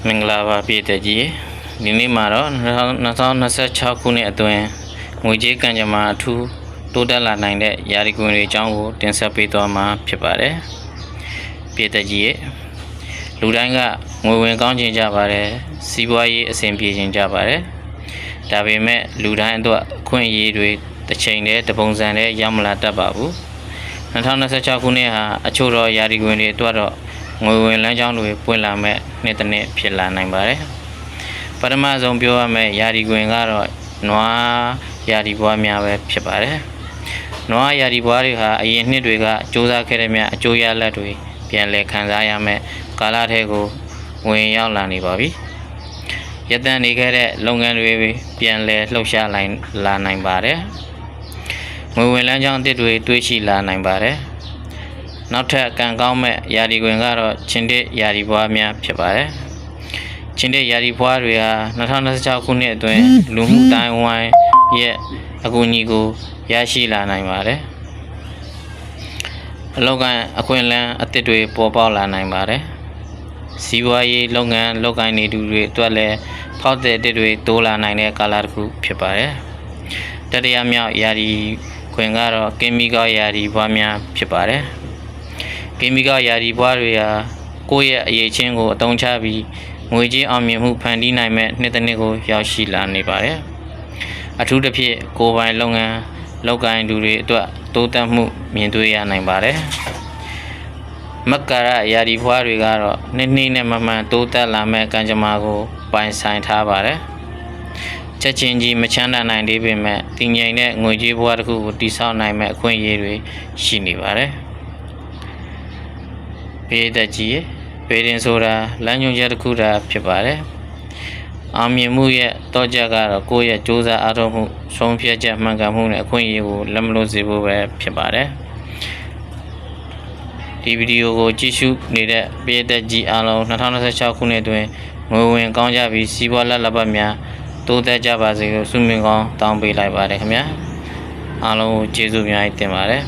မင်္ဂလာပါပြည်သက်ကြီးဒီနေ့မှာတော့2026ခုနှစ်အတွင်းငွေကြေးကံကြမ္မာအထူးတိုးတက်လာနိုင်တဲ့ယာရီကွန်တွေအကြောင်းကိုတင်ဆက်ပေးသွားမှာဖြစ်ပါတယ်ပြည်သက်ကြီးလူတိုင်းကငွေဝင်ကောင်းခြင်းကြပါတယ်စီးပွားရေးအဆင်ပြေခြင်းကြပါတယ်ဒါပေမဲ့လူတိုင်းအတွက်အခွင့်အရေးတွေတစ်ချိန်တည်းတပုံစံတည်းရောက်မလာတတ်ပါဘူး2026ခုနှစ်ဟာအချို့တော့ယာရီကွန်တွေအတွက်တော့ငွေဝင်လမ်းကြောင်းတွေပွင့်လာမဲ့နှစ်တစ်နှစ်ဖြစ်လာနိုင်ပါတယ်ပထမဆုံးပြောရမယ့်ယာရီကွင်ကတော့နွားယာရီပွားများပဲဖြစ်ပါတယ်နွားယာရီပွားတွေဟာအရင်နှစ်တွေကစ조사ခဲ့တဲ့မြတ်အကျိုးရလဒ်တွေပြန်လည်ခံစားရမယ့်ကာလထဲကိုဝင်ရောက်လာနေပါပြီရတန်နေခဲ့တဲ့လုပ်ငန်းတွေပြန်လည်လှုပ်ရှားလာနိုင်ပါတယ်ငွေဝင်လမ်းကြောင်းအသစ်တွေတွေးရှိလာနိုင်ပါတယ်နောက်ထပ်ကံကောင်းမဲ့ယာရီကွင်ကတော့ချင်းတစ်ယာရီပွားများဖြစ်ပါတယ်ချင်းတစ်ယာရီပွားတွေဟာ2026ခုနှစ်အတွင်းလူမှုတိုင်းဝိုင်းရဲ့အကူအညီကိုရရှိလာနိုင်ပါတယ်အလုပ်ကအခွင့်အလမ်းအသစ်တွေပေါ်ပေါက်လာနိုင်ပါတယ်စီးပွားရေးလုပ်ငန်းလုပ်ကိုင်နေသူတွေအတွက်လည်းဖောက်တဲ့အသစ်တွေတိုးလာနိုင်တဲ့ကာလတစ်ခုဖြစ်ပါတယ်တတိယမြောက်ယာရီခွင်ကတော့ကင်မီကယ်ယာရီပွားများဖြစ်ပါတယ်ကင်မီကယ်ယာရီပွားတွေဟာကိုယ့်ရဲ့အရေးချင်းကိုအသုံးချပြီးငွေကြေးအောင်မြင်မှုဖန်တီးနိုင်မဲ့နှစ်တစ်နှစ်ကိုရောက်ရှိလာနေပါတယ်အထူးသဖြင့်ကိုယ်ပိုင်လုပ်ငန်းလုပ်ကိုင်သူတွေအတွက်တိုးတက်မှုမြင်တွေ့ရနိုင်ပါတယ်မက္ကရယာရီပွားတွေကတော့နှစ်နဲ့မမှန်တိုးတက်လာမဲ့ကံကြမ္မာကိုပိုင်ဆိုင်ထားပါတယ်ချက်ချင်းကြီးမချမ်းသာနိုင်သေးပေမဲ့တည်ငြိမ်တဲ့ငွေကြေးဘဝတစ်ခုကိုတည်ဆောက်နိုင်မဲ့အခွင့်အရေးတွေရှိနေပါတယ်ပြည်သက်ကြီးပေရင်ဆိုတာလမ်းညွှန်ချက်တစ်ခုသာဖြစ်ပါတယ်အောင်မြင်မှုရဲ့တော့ချက်ကတော့ကိုယ့်ရဲ့စ조사အားထုတ်မှုဆုံးဖြတ်ချက်မှန်ကန်မှုနဲ့အခွင့်အရေးကိုလက်မလွတ်စေဖို့ပဲဖြစ်ပါတယ်ဒီဗီဒီယိုကိုကြည့်ရှုနေတဲ့ပြည်သက်ကြီးအားလုံး2026ခုနှစ်အတွင်းငွေဝင်ကောင်းကြပြီးစီးပွားလက်ပတ်များတိုးတက်ကြပါစေလို့ဆုမွန်ကောင်းတောင်းပေးလိုက်ပါတယ်ခင်ဗျာအားလုံးကိုကျေးဇူးအများကြီးတင်ပါတယ်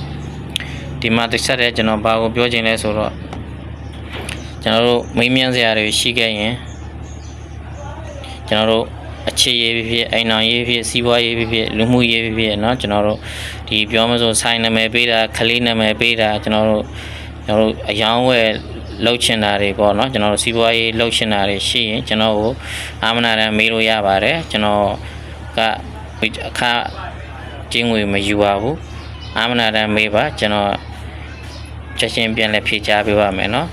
ဒီမှာတစ်ချက်တည်းကျွန်တော်ဘာကိုပြောချင်လဲဆိုတော့ကျွန်တော်တို့မိမြန်းစရာတွေရှိခဲ့ရင်ကျွန်တော်တို့အခြေရေးဖြစ်အိမ်အောင်ရေးဖြစ်စီးပွားရေးဖြစ်လူမှုရေးဖြစ်เนาะကျွန်တော်တို့ဒီပြောမဆိုဆိုင်နာမည်ပေးတာခလေးနာမည်ပေးတာကျွန်တော်တို့အယောင်းဝယ်လှုပ်ချင်တာတွေပေါ့เนาะကျွန်တော်တို့စီးပွားရေးလှုပ်ချင်တာတွေရှိရင်ကျွန်တော်ကိုအာမနာတန်မေးလို့ရပါတယ်ကျွန်တော်ကအခကျင်းငွေမယူပါဘူးအာမနာတန်မေးပါကျွန်တော်ချက်ချင်းပြန်လဲဖြေချပေးပါမယ်เนาะ